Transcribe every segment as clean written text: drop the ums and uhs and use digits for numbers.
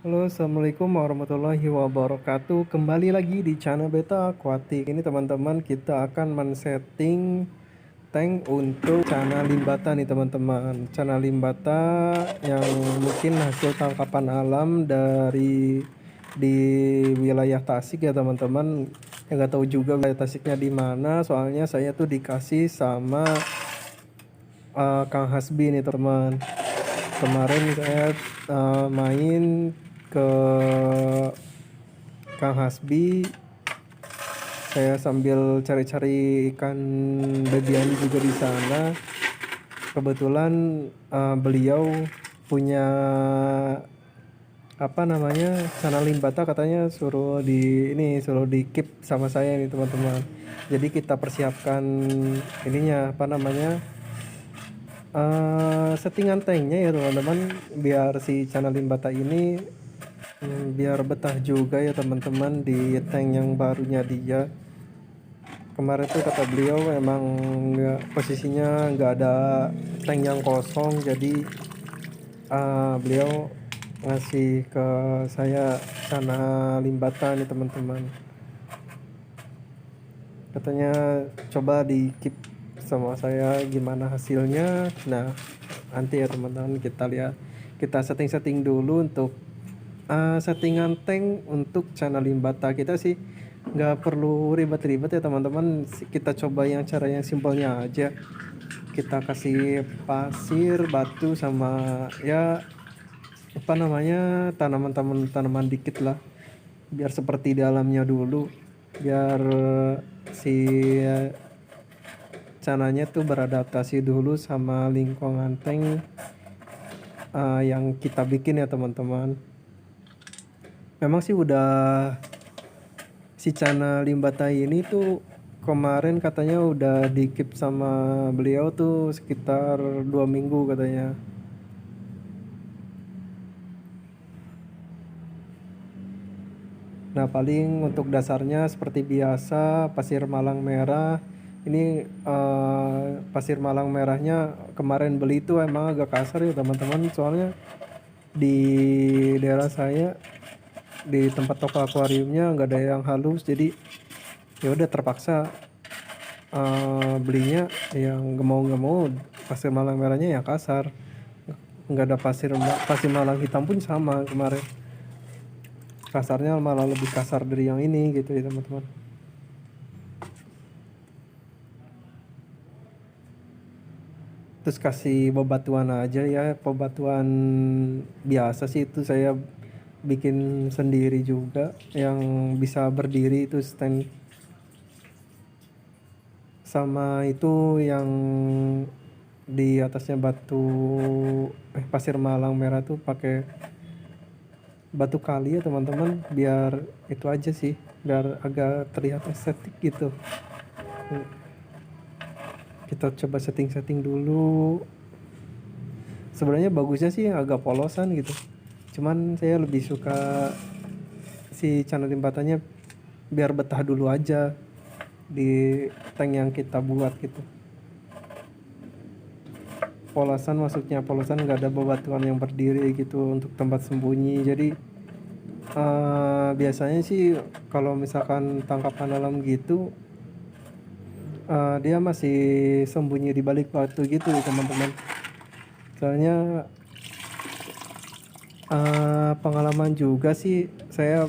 Halo, assalamualaikum warahmatullahi wabarakatuh. Kembali lagi di channel Beta Aquatic. Ini teman-teman, kita akan men-setting tank untuk cana limbata nih teman-teman. Cana limbata yang mungkin hasil tangkapan alam dari di wilayah Tasik ya teman-teman. Yang nggak tahu juga wilayah Tasiknya di mana. Soalnya saya tuh dikasih sama Kang Hasbi nih teman. Kemarin saya main ke Kang Hasbi, saya sambil cari-cari ikan bebian juga di sana. Kebetulan beliau punya apa namanya channel limbata, katanya suruh di keep sama saya nih teman-teman. Jadi kita persiapkan ininya apa namanya settingan tanknya ya teman-teman, biar si channel limbata ini biar betah juga ya teman-teman di tank yang barunya dia. Kemarin tuh kata beliau emang posisinya nggak ada tank yang kosong, jadi beliau ngasih ke saya sana limbata nih teman-teman. Katanya coba di keep sama saya gimana hasilnya. Nah, nanti ya teman-teman kita lihat, kita setting-setting dulu untuk settingan tank untuk channel limbata kita sih. Nggak perlu ribet-ribet ya teman-teman, kita coba yang cara yang simpelnya aja. Kita kasih pasir, batu, sama ya apa namanya tanaman-tanaman dikit lah, biar seperti di alamnya dulu, biar si cananya tuh beradaptasi dulu sama lingkungan tank yang kita bikin ya teman-teman. Memang sih udah, si cana limbata ini tuh kemarin katanya udah di keep sama beliau tuh sekitar 2 minggu katanya. Nah, paling untuk dasarnya seperti biasa pasir malang merah. Ini pasir malang merahnya kemarin beli itu emang agak kasar ya teman-teman, soalnya di daerah saya di tempat toko akuariumnya nggak ada yang halus, jadi ya udah terpaksa belinya yang nggak mau pasir malang merahnya yang kasar. Nggak ada pasir malang hitam pun sama kemarin, kasarnya malah lebih kasar dari yang ini gitu ya teman-teman. Terus kasih bebatuan aja ya, bebatuan biasa sih, itu saya bikin sendiri juga yang bisa berdiri itu stand, sama itu yang di atasnya pasir malang merah tuh pakai batu kali ya teman-teman, biar itu aja sih, biar agak terlihat estetik gitu. Kita coba setting-setting dulu. Sebenarnya bagusnya sih agak polosan gitu, cuman saya lebih suka si channel limpatannya biar betah dulu aja di tank yang kita buat gitu. Polosan maksudnya polosan, nggak ada bebatuan yang berdiri gitu untuk tempat sembunyi. Jadi biasanya sih kalau misalkan tangkapan alam gitu dia masih sembunyi di balik batu gitu ya teman-teman. Soalnya pengalaman juga sih, saya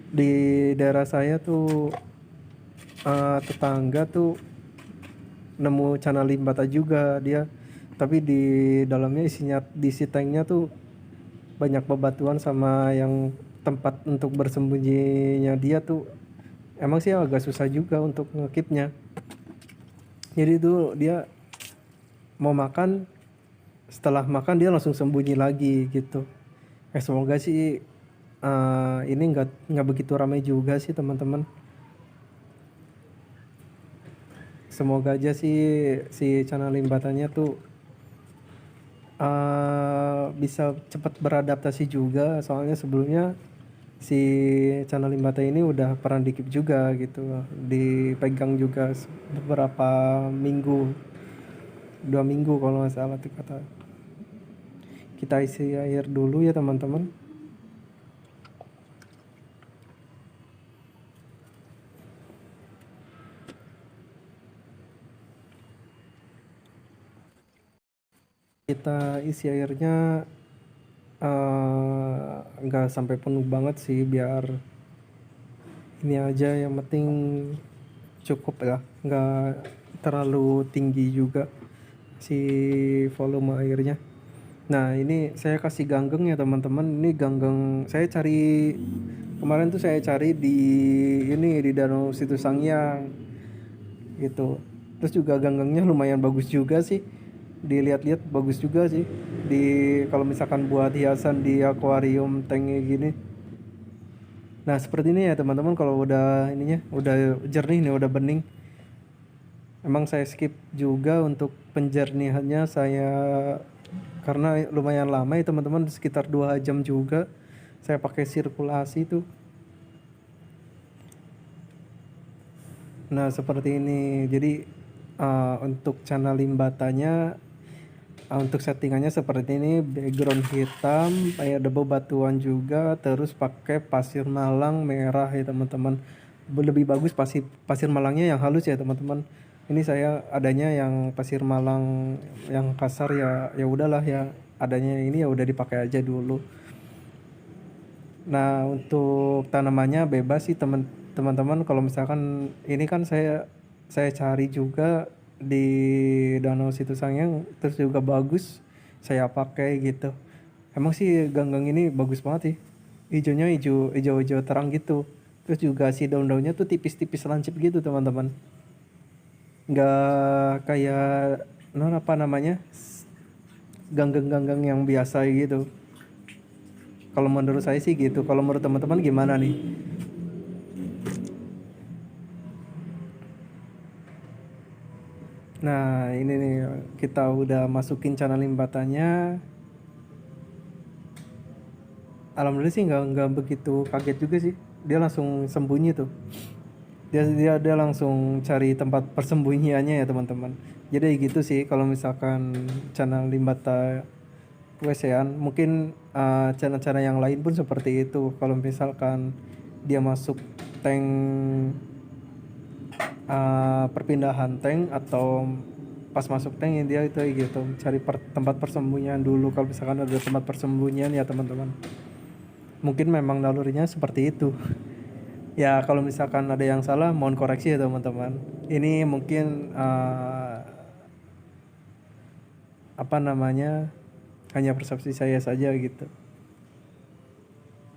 di daerah saya tuh tetangga tuh nemu cana limbata juga dia, tapi di dalamnya isinya, di si tanknya tuh banyak bebatuan sama yang tempat untuk bersembunyinya dia tuh emang sih agak susah juga untuk ngekipnya. Jadi tuh dia mau makan, setelah makan dia langsung sembunyi lagi gitu. Semoga sih ini nggak begitu ramai juga sih teman-teman. Semoga aja sih si channel limbatannya tuh bisa cepat beradaptasi juga, soalnya sebelumnya si channel limbata ini udah pernah dikip juga gitu, dipegang juga beberapa minggu, 2 minggu kalau nggak salah tuh kata. Kita isi air dulu ya teman-teman. Kita isi airnya nggak sampai penuh banget sih, biar ini aja, yang penting cukup ya, nggak terlalu tinggi juga si volume airnya. Nah ini saya kasih ganggeng ya teman-teman. Ini ganggeng saya cari kemarin tuh, saya cari di ini di Danau Situ Sangiang gitu. Terus juga ganggengnya lumayan bagus juga sih, dilihat-lihat bagus juga sih, di kalau misalkan buat hiasan di akuarium tanknya gini. Nah seperti ini ya teman-teman, kalau udah ininya udah jernih nih, udah bening. Emang saya skip juga untuk penjernihannya, saya karena lumayan lama ya teman-teman, sekitar 2 jam juga saya pakai sirkulasi tuh. Nah seperti ini. Jadi untuk channel limbatanya, untuk settingannya seperti ini, background hitam, ada bebatuan juga, terus pakai pasir malang merah ya teman-teman. Lebih bagus pasir malangnya yang halus ya teman-teman. Ini saya adanya yang pasir malang yang kasar, ya ya udahlah ya, adanya ini ya udah dipakai aja dulu. Nah untuk tanamannya bebas sih teman-teman. Kalau misalkan ini kan saya cari juga di Danau Situ Sangiang, terus juga bagus saya pakai gitu. Emang sih ganggang ini bagus banget sih, hijaunya hijau terang gitu. Terus juga si daun-daunnya tuh tipis-tipis lancip gitu teman-teman, nggak kayak non apa namanya, ganggang-ganggang yang biasa gitu. Kalau menurut saya sih gitu. Kalau menurut teman-teman gimana nih? Nah ini nih, kita udah masukin channel limbatannya. Alhamdulillah sih nggak begitu kaget juga sih, dia langsung sembunyi tuh. Dia langsung cari tempat persembunyiannya ya teman-teman. Jadi gitu sih kalau misalkan channel limbata WC-an. Mungkin channel-channel yang lain pun seperti itu. Kalau misalkan dia masuk tank, perpindahan tank, atau pas masuk tank ya dia itu gitu, cari tempat persembunyian dulu. Kalau misalkan ada tempat persembunyian ya teman-teman, mungkin memang nalurinya seperti itu. Ya kalau misalkan ada yang salah mohon koreksi ya teman-teman. Ini mungkin apa namanya, hanya persepsi saya saja gitu.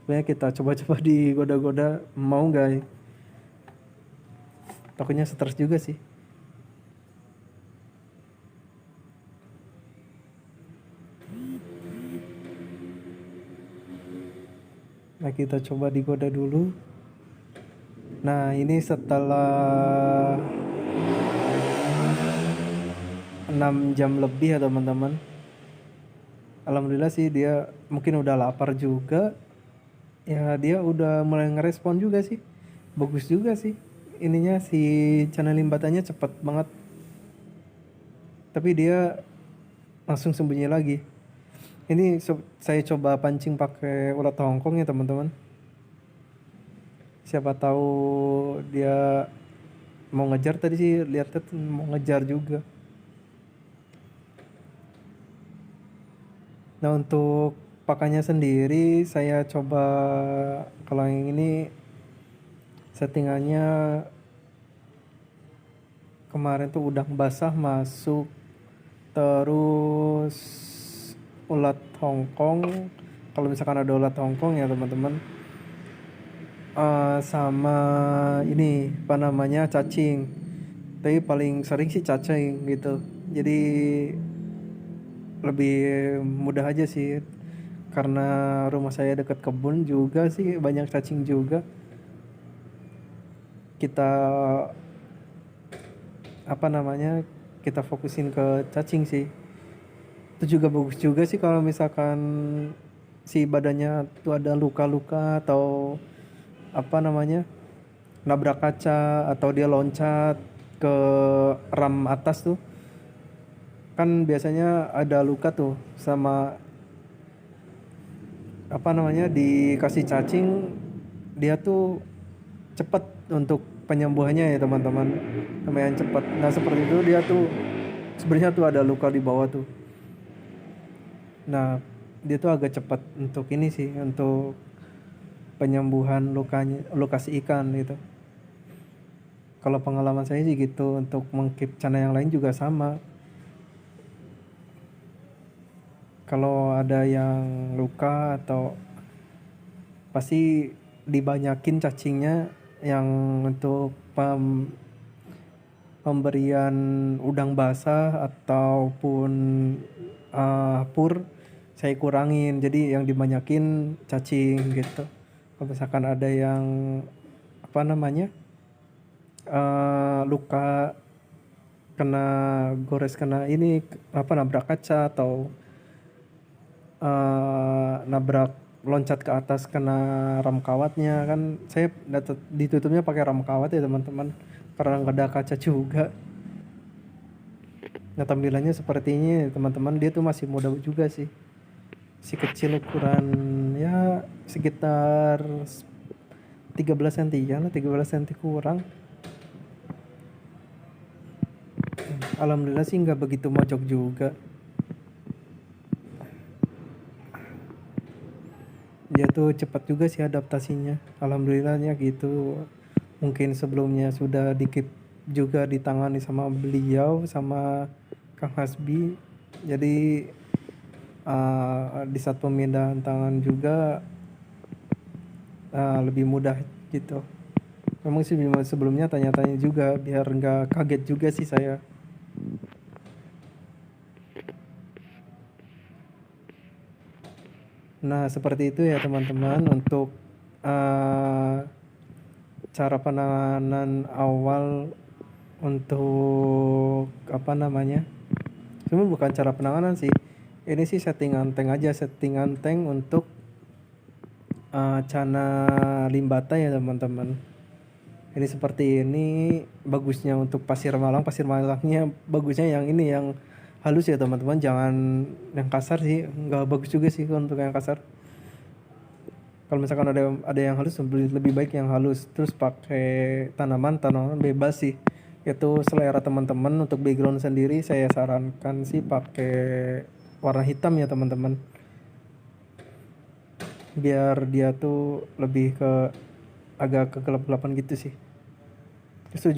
Sebenarnya kita coba-coba digoda-goda, mau nggak? Takutnya stres juga sih. Nah kita coba digoda dulu. Nah ini setelah 6 jam lebih ya teman-teman. Alhamdulillah sih dia mungkin udah lapar juga. Ya dia udah mulai ngerespon juga sih. Bagus juga sih. Ininya si channel limbatannya cepet banget. Tapi dia langsung sembunyi lagi. Ini saya coba pancing pakai ulat Hongkong ya teman-teman. Siapa tahu dia mau ngejar, tadi sih lihat mau ngejar juga. Nah untuk pakannya sendiri saya coba, kalau yang ini settingannya kemarin tuh udang basah masuk, terus ulat Hongkong, kalau misalkan ada ulat Hongkong ya teman-teman, sama ini apa namanya, cacing. Tapi paling sering sih cacing gitu. Jadi lebih mudah aja sih, karena rumah saya dekat kebun juga sih, banyak cacing juga. Kita apa namanya, kita fokusin ke cacing sih. Itu juga bagus juga sih kalau misalkan si badannya tuh ada luka-luka, atau apa namanya, nabrak kaca, atau dia loncat ke ram atas tuh, kan biasanya ada luka tuh sama apa namanya, dikasih cacing, dia tuh cepat untuk penyembuhannya ya teman-teman, lumayan cepat. Nah seperti itu, dia tuh sebenarnya tuh ada luka di bawah tuh. Nah dia tuh agak cepat untuk ini sih, untuk penyembuhan lukanya, luka si ikan gitu. Kalau pengalaman saya sih gitu. Untuk mengkip cana yang lain juga sama. Kalau ada yang luka atau pasti dibanyakin cacingnya, yang untuk pemberian udang basah ataupun pur saya kurangin, jadi yang dibanyakin cacing gitu. Kalau misalkan ada yang apa namanya, luka, kena gores, kena ini apa, nabrak kaca atau nabrak, loncat ke atas kena ram kawatnya, kan saya ditutupnya pakai ram kawat ya teman-teman, karena nggak ada kaca juga. Nah tampilannya seperti ini teman-teman, dia tuh masih muda juga sih, si kecil, ukuran ya sekitar 13 cm ya lah, 13 cm kurang. Alhamdulillah sih nggak begitu mojok juga. Dia tuh cepat juga sih adaptasinya, alhamdulillahnya gitu. Mungkin sebelumnya sudah dikip juga ditangani sama beliau, sama Kang Hasbi, jadi di saat pemindahan tangan juga lebih mudah gitu. Memang sih sebelumnya tanya-tanya juga biar nggak kaget juga sih saya. Nah seperti itu ya teman-teman, untuk uh, cara penanganan awal untuk apa namanya, cuma bukan cara penanganan sih, ini sih settingan tank aja, settingan tank untuk cana limbata ya teman-teman. Ini seperti ini bagusnya. Untuk pasir malang, pasir malangnya bagusnya yang ini, yang halus ya teman-teman, jangan yang kasar sih, nggak bagus juga sih untuk yang kasar. Kalau misalkan ada yang halus, lebih baik yang halus. Terus pakai tanaman bebas sih, itu selera teman-teman. Untuk background sendiri saya sarankan sih pakai warna hitam ya teman-teman, biar dia tuh lebih ke agak kegelap-gelapan gitu sih. Terus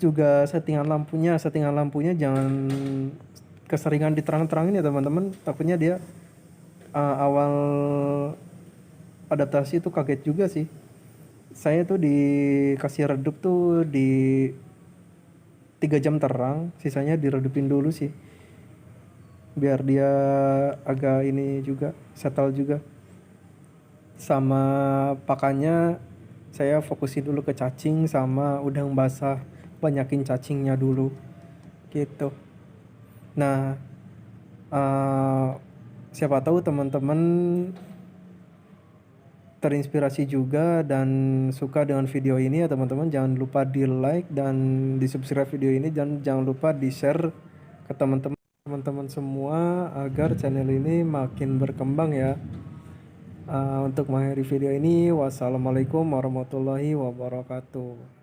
juga settingan lampunya jangan keseringan diterang-terangin ya teman-teman, takutnya dia awal adaptasi itu kaget juga sih. Saya tuh dikasih redup tuh di 3 jam terang, sisanya diredupin dulu sih, biar dia agak ini juga, settle juga. Sama pakannya saya fokusin dulu ke cacing sama udang basah, banyakin cacingnya dulu gitu. Nah siapa tahu teman-teman terinspirasi juga dan suka dengan video ini ya teman-teman. Jangan lupa di like dan di subscribe video ini, dan jangan lupa di share ke teman-teman semua agar channel ini makin berkembang ya. Untuk mengakhiri video ini, wassalamualaikum warahmatullahi wabarakatuh.